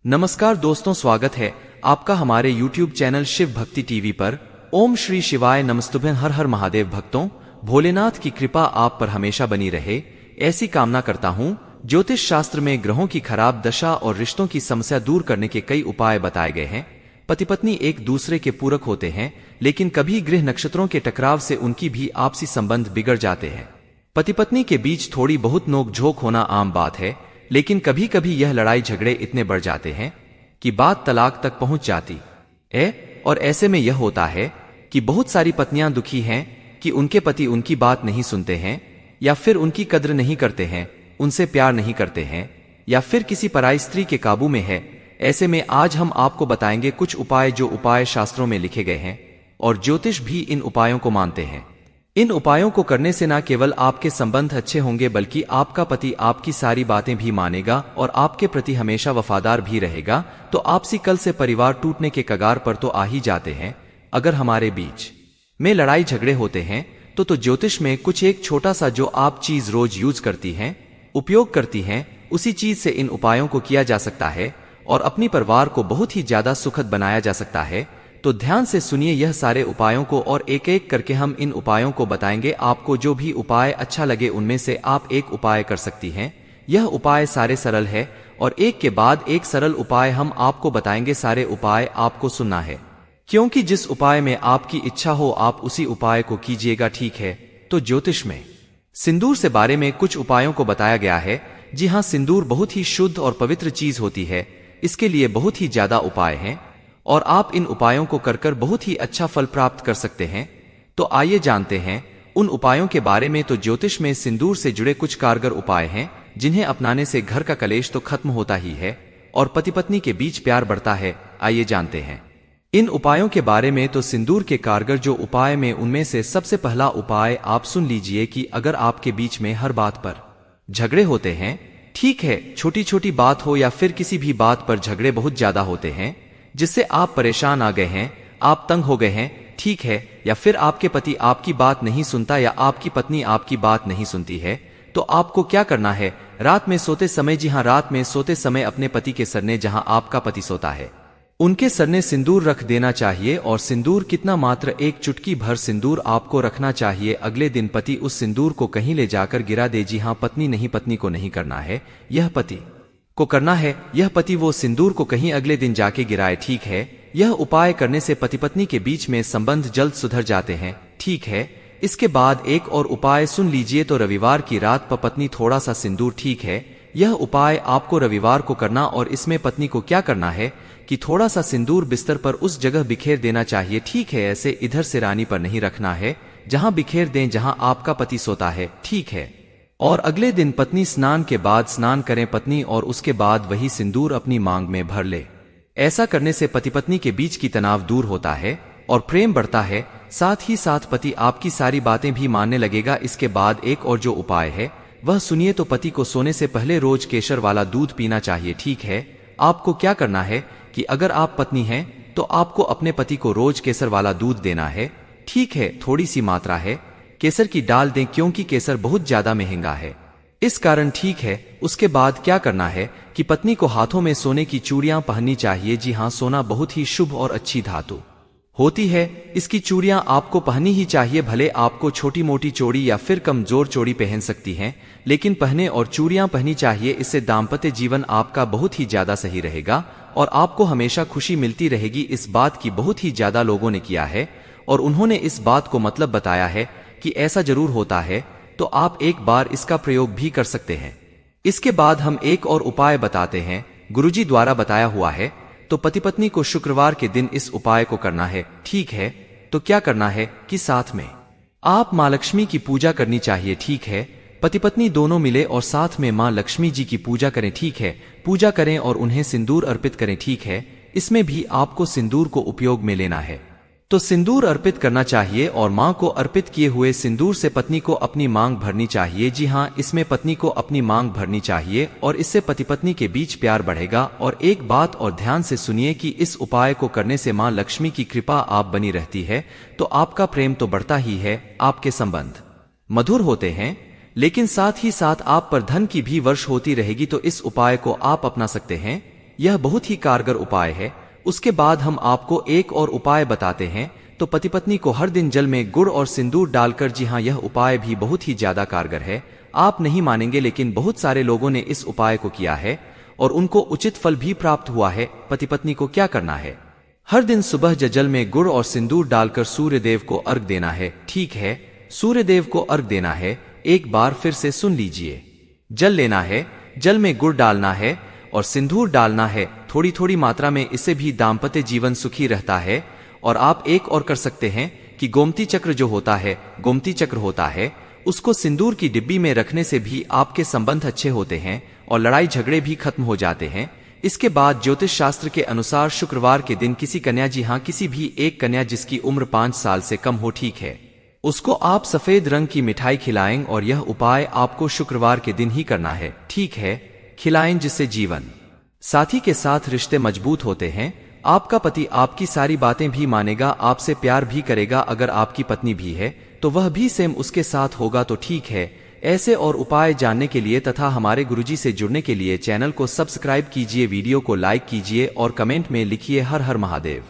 नमस्कार दोस्तों, स्वागत है आपका हमारे YouTube चैनल शिव भक्ति टीवी पर। ओम श्री शिवाय नमस्तुभ्यं। हर हर महादेव। भक्तों, भोलेनाथ की कृपा आप पर हमेशा बनी रहे, ऐसी कामना करता हूँ। ज्योतिष शास्त्र में ग्रहों की खराब दशा और रिश्तों की समस्या दूर करने के कई उपाय बताए गए हैं। पति पत्नी एक दूसरे के पूरक होते हैं, लेकिन कभी ग्रह नक्षत्रों के टकराव से उनकी भी आपसी संबंध बिगड़ जाते हैं। पति पत्नी के बीच थोड़ी बहुत नोक-झोंक होना आम बात है, लेकिन कभी कभी यह लड़ाई झगड़े इतने बढ़ जाते हैं कि बात तलाक तक पहुंच जाती है। और ऐसे में यह होता है कि बहुत सारी पत्नियां दुखी हैं कि उनके पति उनकी बात नहीं सुनते हैं, या फिर उनकी कद्र नहीं करते हैं, उनसे प्यार नहीं करते हैं, या फिर किसी पराई स्त्री के काबू में है। ऐसे में आज हम आपको बताएंगे कुछ उपाय, जो उपाय शास्त्रों में लिखे गए हैं और ज्योतिष भी इन उपायों को मानते हैं। इन उपायों को करने से न केवल आपके संबंध अच्छे होंगे, बल्कि आपका पति आपकी सारी बातें भी मानेगा और आपके प्रति हमेशा वफादार भी रहेगा। तो आपसी कल से परिवार टूटने के कगार पर तो आ ही जाते हैं। अगर हमारे बीच में लड़ाई झगड़े होते हैं तो ज्योतिष में कुछ एक छोटा सा जो आप चीज रोज यूज करती हैं, उपयोग करती हैं, उसी चीज से इन उपायों को किया जा सकता है और अपनी परिवार को बहुत ही ज्यादा सुखद बनाया जा सकता है। तो ध्यान से सुनिए यह सारे उपायों को, और एक एक करके हम इन उपायों को बताएंगे। आपको जो भी उपाय अच्छा लगे उनमें से आप एक उपाय कर सकती हैं। यह उपाय सारे सरल है और एक के बाद एक सरल उपाय हम आपको बताएंगे। सारे उपाय आपको सुनना है, क्योंकि जिस उपाय में आपकी इच्छा हो आप उसी उपाय को कीजिएगा, ठीक है। तो ज्योतिष में सिंदूर से बारे में कुछ उपायों को बताया गया है। जी हाँ, सिंदूर बहुत ही शुद्ध और पवित्र चीज होती है। इसके लिए बहुत ही ज्यादा उपाय हैं और आप इन उपायों को कर बहुत ही अच्छा फल प्राप्त कर सकते हैं। तो आइए जानते हैं उन उपायों के बारे में। तो ज्योतिष में सिंदूर से जुड़े कुछ कारगर उपाय हैं, जिन्हें अपनाने से घर का कलेश तो खत्म होता ही है और पति पत्नी के बीच प्यार बढ़ता है। आइए जानते हैं इन उपायों के बारे में। तो सिंदूर के कारगर जो उपाय में, उनमें से सबसे पहला उपाय आप सुन लीजिए कि अगर आपके बीच में हर बात पर झगड़े होते हैं, ठीक है, छोटी छोटी बात हो या फिर किसी भी बात पर झगड़े बहुत ज्यादा होते हैं, जिससे आप परेशान आ गए हैं, आप तंग हो गए हैं, ठीक है, या फिर आपके पति आपकी बात नहीं सुनता या आपकी पत्नी आपकी बात नहीं सुनती है, तो आपको क्या करना है? रात में सोते समय, जी हाँ, रात में सोते समय अपने पति के सरने, जहां आपका पति सोता है, उनके सरने सिंदूर रख देना चाहिए। और सिंदूर कितना? मात्र एक चुटकी भर सिंदूर आपको रखना चाहिए। अगले दिन पति उस सिंदूर को कहीं ले जाकर गिरा दे। जी हाँ, पत्नी नहीं, पत्नी को नहीं करना है, यह पति को करना है। यह पति वो सिंदूर को कहीं अगले दिन जाके गिराए, ठीक है। यह उपाय करने से पति पत्नी के बीच में संबंध जल्द सुधर जाते हैं, ठीक है। इसके बाद एक और उपाय सुन लीजिए। तो रविवार की रात पर पत्नी थोड़ा सा सिंदूर, ठीक है, यह उपाय आपको रविवार को करना। और इसमें पत्नी को क्या करना है कि थोड़ा सा सिंदूर बिस्तर पर उस जगह बिखेर देना चाहिए, ठीक है। ऐसे इधर सिरानी पर नहीं रखना है, जहां बिखेर दें जहां आपका पति सोता है, ठीक है। और अगले दिन पत्नी स्नान के बाद स्नान करें पत्नी, और उसके बाद वही सिंदूर अपनी मांग में भर ले। ऐसा करने से पति पत्नी के बीच की तनाव दूर होता है और प्रेम बढ़ता है। साथ ही साथ पति आपकी सारी बातें भी मानने लगेगा। इसके बाद एक और जो उपाय है वह सुनिए। तो पति को सोने से पहले रोज केसर वाला दूध पीना चाहिए, ठीक है। आपको क्या करना है कि अगर आप पत्नी हैं तो आपको अपने पति को रोज केसर वाला दूध देना है, ठीक है। थोड़ी सी मात्रा है केसर की डाल दें, क्योंकि केसर बहुत ज्यादा महंगा है, इस कारण, ठीक है। उसके बाद क्या करना है कि पत्नी को हाथों में सोने की चूड़ियां पहननी चाहिए। जी हाँ, सोना बहुत ही शुभ और अच्छी धातु होती है। इसकी चूड़ियां आपको पहननी ही चाहिए। भले आपको छोटी मोटी चूड़ी या फिर कमजोर चूड़ी पहन सकती हैं, लेकिन पहने और चूड़ियां पहनी चाहिए। इससे दाम्पत्य जीवन आपका बहुत ही ज्यादा सही रहेगा और आपको हमेशा खुशी मिलती रहेगी। इस बात की बहुत ही ज्यादा लोगों ने किया है और उन्होंने इस बात को मतलब बताया है कि ऐसा जरूर होता है। तो आप एक बार इसका प्रयोग भी कर सकते हैं। इसके बाद हम एक और उपाय बताते हैं, गुरुजी द्वारा बताया हुआ है। तो पति पत्नी को शुक्रवार के दिन इस उपाय को करना है, ठीक है। तो क्या करना है कि साथ में आप मां लक्ष्मी की पूजा करनी चाहिए, ठीक है। पति पत्नी दोनों मिले और साथ में मां लक्ष्मी जी की पूजा करें, ठीक है। पूजा करें और उन्हें सिंदूर अर्पित करें, ठीक है। इसमें भी आपको सिंदूर को उपयोग में लेना है। तो सिंदूर अर्पित करना चाहिए और मां को अर्पित किए हुए सिंदूर से पत्नी को अपनी मांग भरनी चाहिए। जी हाँ, इसमें पत्नी को अपनी मांग भरनी चाहिए और इससे पति पत्नी के बीच प्यार बढ़ेगा। और एक बात और ध्यान से सुनिए कि इस उपाय को करने से मां लक्ष्मी की कृपा आप बनी रहती है। तो आपका प्रेम तो बढ़ता ही है, आपके संबंध मधुर होते हैं, लेकिन साथ ही साथ आप पर धन की भी वर्ष होती रहेगी। तो इस उपाय को आप अपना सकते हैं। यह बहुत ही कारगर उपाय है। उसके बाद हम आपको एक और उपाय बताते हैं। तो पति पत्नी को हर दिन जल में गुड़ और सिंदूर डालकर, जी हाँ, यह उपाय भी बहुत ही ज्यादा कारगर है। आप नहीं मानेंगे, लेकिन बहुत सारे लोगों ने इस उपाय को किया है और उनको उचित फल भी प्राप्त हुआ है। पति पत्नी को क्या करना है, हर दिन सुबह जल में गुड़ और सिंदूर डालकर सूर्य देव को अर्घ देना है। ठीक है, सूर्य देव को अर्घ देना है। एक बार फिर से सुन लीजिए, जल लेना है, जल में गुड़ डालना है और सिंदूर डालना है थोड़ी थोड़ी मात्रा में। इससे भी दाम्पत्य जीवन सुखी रहता है। और आप एक और कर सकते हैं कि गोमती चक्र जो होता है, गोमती चक्र होता है, उसको सिंदूर की डिब्बी में रखने से भी आपके संबंध अच्छे होते हैं और लड़ाई झगड़े भी खत्म हो जाते हैं। इसके बाद ज्योतिष शास्त्र के अनुसार शुक्रवार के दिन किसी कन्या, जी हाँ, किसी भी एक कन्या जिसकी उम्र 5 साल से कम हो, ठीक है, उसको आप सफेद रंग की मिठाई खिलाएं। और यह उपाय आपको शुक्रवार के दिन ही करना है। ठीक है, खिलाएं, जिससे जीवन साथी के साथ रिश्ते मजबूत होते हैं। आपका पति आपकी सारी बातें भी मानेगा, आपसे प्यार भी करेगा। अगर आपकी पत्नी भी है तो वह भी सेम उसके साथ होगा। तो ठीक है, ऐसे और उपाय जानने के लिए तथा हमारे गुरुजी से जुड़ने के लिए चैनल को सब्सक्राइब कीजिए, वीडियो को लाइक कीजिए और कमेंट में लिखिए हर हर महादेव।